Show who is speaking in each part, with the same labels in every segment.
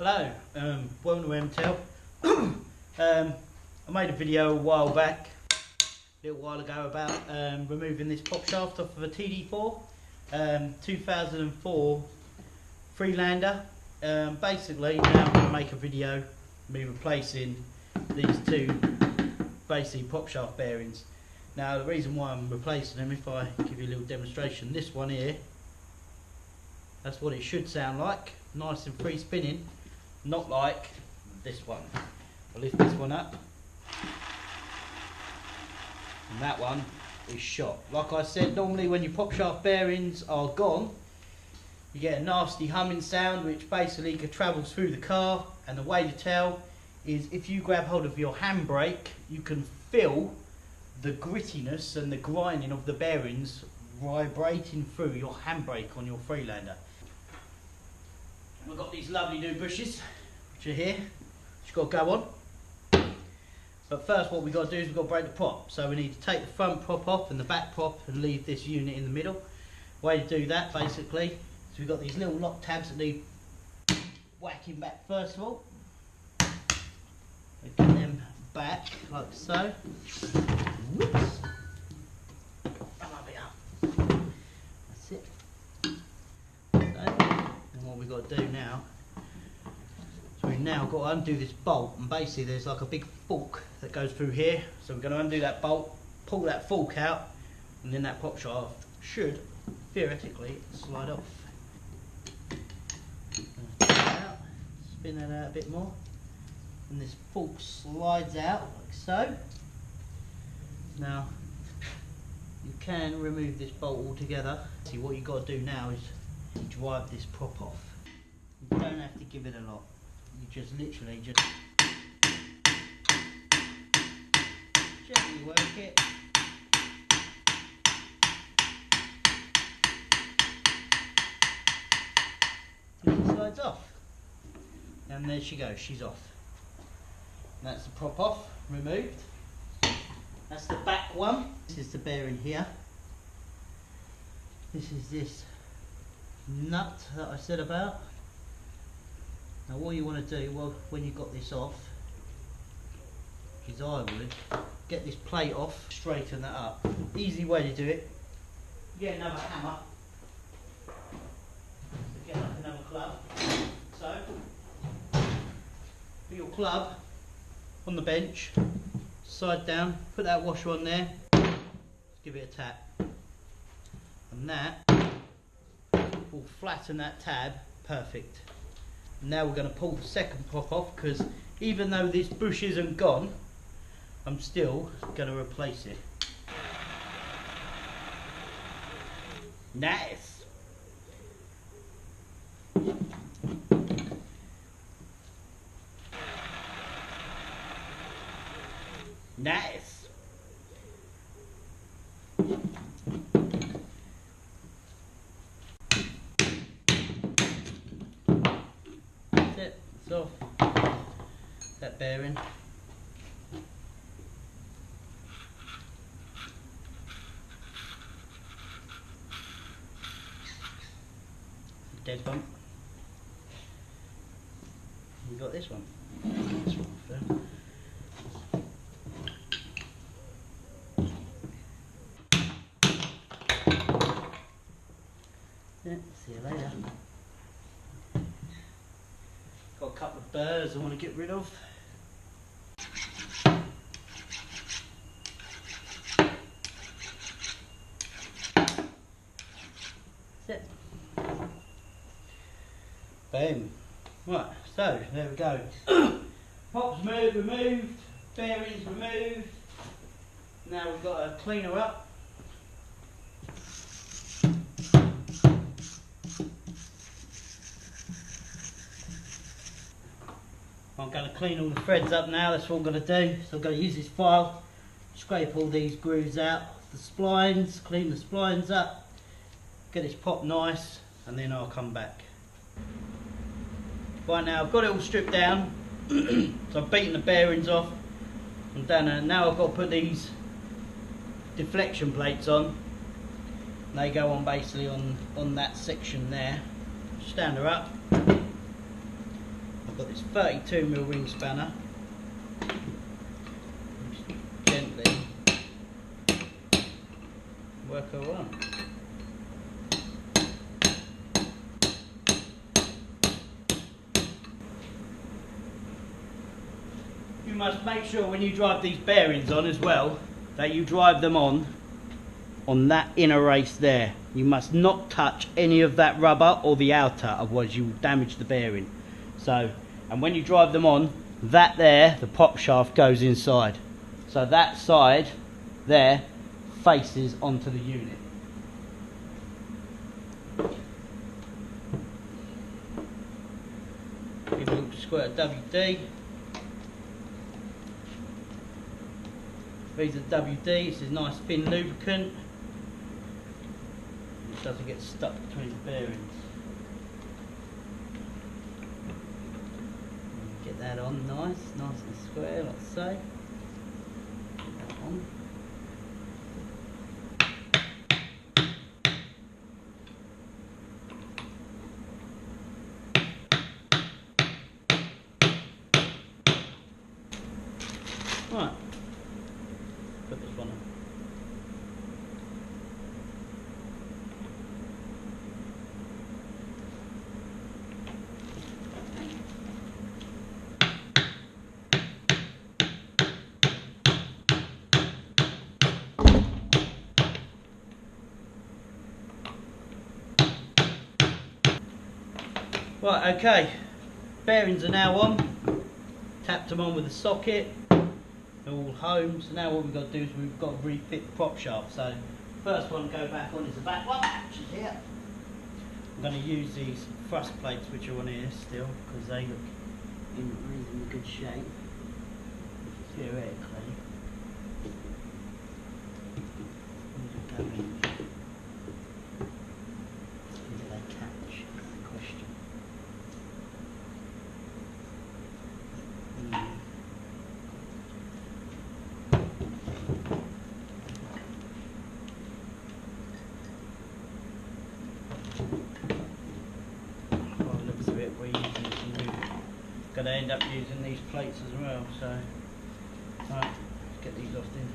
Speaker 1: Hello, welcome to MTEL. I made a video a while back, a little while ago, about removing this pop shaft off of a TD4 2004 Freelander. Basically, now I'm going to make a video me replacing these two basically pop shaft bearings. Now the reason why I'm replacing them, if I give you a little demonstration, this one here, that's what it should sound like, nice and free spinning, not like this one. I'll lift this one up, and that one is shot. Like I said, normally when your pop shaft bearings are gone, you get a nasty humming sound which basically travels through the car, and the way to tell is if you grab hold of your handbrake, you can feel the grittiness and the grinding of the bearings vibrating through your handbrake on your Freelander. We've got these lovely new bushes which are here, which got to go on. But first what we've got to do is we've got to break the prop. So we need to take the front prop off and the back prop and leave this unit in the middle. Way to do that basically, so we've got these little lock tabs that need whacking back first of all. We get them back like so. Whoops. That's it. So, and what we've got to do now, so we've now got to undo this bolt, and basically there's like a big fork that goes through here. So we're going to undo that bolt, pull that fork out, and then that pop shaft should theoretically slide off. Spin that out a bit more, and this fork slides out like so. Now you can remove this bolt altogether. See, what you've got to do now is drive this prop off. You don't have to give it a lot. You just literally just gently work it. Till it slides off. And there she goes, she's off. And that's the prop off, removed. That's the back one. This is the bearing here. This is this nut that I said about. Now what you want to do, well, when you've got this off, is I would get this plate off, straighten that up. Easy way to do it. Get another hammer. Get like another club. So, put your club on the bench, side down, put that washer on there, give it a tap, and that will flatten that tab perfect. Now we're going to pull the second prop off, because even though this bush isn't gone, I'm still going to replace it. Nice! Nice! That's it, it's off. That bearing. Dead bump. We got this one. This one first. Yeah, see you later. Got a couple of burrs I want to get rid of. That's it. Boom. Right, so there we go. Pops removed, bearings removed. Now we've got to clean her up. I'm going to clean all the threads up now, that's what I'm going to do. So I'm going to use this file, scrape all these grooves out, the splines, clean the splines up, get this pop nice, and then I'll come back. Right, now I've got it all stripped down, so I've beaten the bearings off. I'm done, and now I've got to put these deflection plates on. They go on basically on that section there. Stand her up. I've got this 32mm ring spanner. Just gently work her on. You must make sure when you drive these bearings on as well that you drive them on that inner race there. You must not touch any of that rubber or the outer, otherwise you will damage the bearing. So, and when you drive them on, that there, the pop shaft goes inside. So that side there faces onto the unit. Give a little squirt of WD. These are WD, this is nice thin lubricant. It doesn't get stuck between the bearings. Get that on nice and square, like so. Get that on. Right. Put this one on. Right, okay, bearings are now on, tapped them on with a socket, they're all home, so now what we've got to do is we've got to refit the prop shaft. So first one to go back on is the back one, which is here. I'm going to use these thrust plates which are on here still, because they look in reasonably good shape, theoretically. Going to end up using these plates as well, so right, let's get these off in.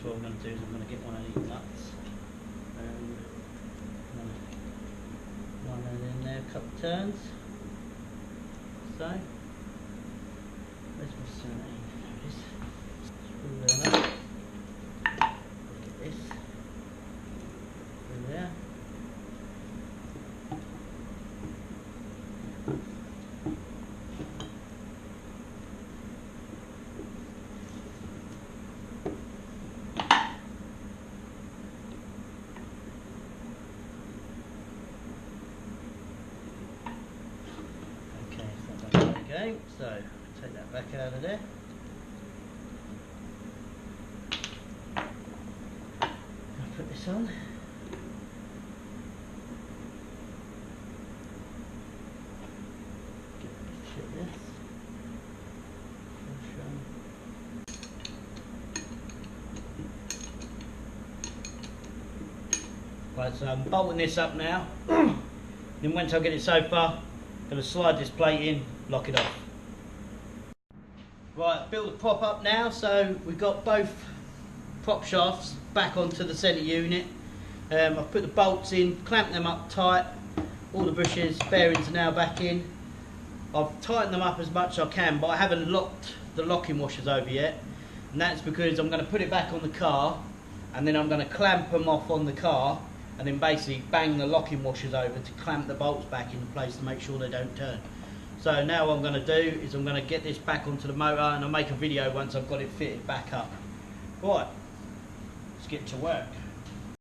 Speaker 1: What I'm going to do is I'm going to get one of these nuts and one in there, a couple of turns. So, where's my surname? There it is. Screw that up. Look at this. Through there. Okay, so take that back out of there. I'll put this on. Shit this. Right, so I'm bolting this up now. Then once I get it so far, I'm going to slide this plate in, lock it off. Right, build the prop up now, so we've got both prop shafts back onto the centre unit. I've put the bolts in, clamped them up tight, all the bushes, bearings are now back in. I've tightened them up as much as I can, but I haven't locked the locking washers over yet, and that's because I'm going to put it back on the car, and then I'm going to clamp them off on the car, and then basically bang the locking washers over to clamp the bolts back into place to make sure they don't turn. So now what I'm going to do is I'm going to get this back onto the motor, and I'll make a video once I've got it fitted back up. Right, let's get to work.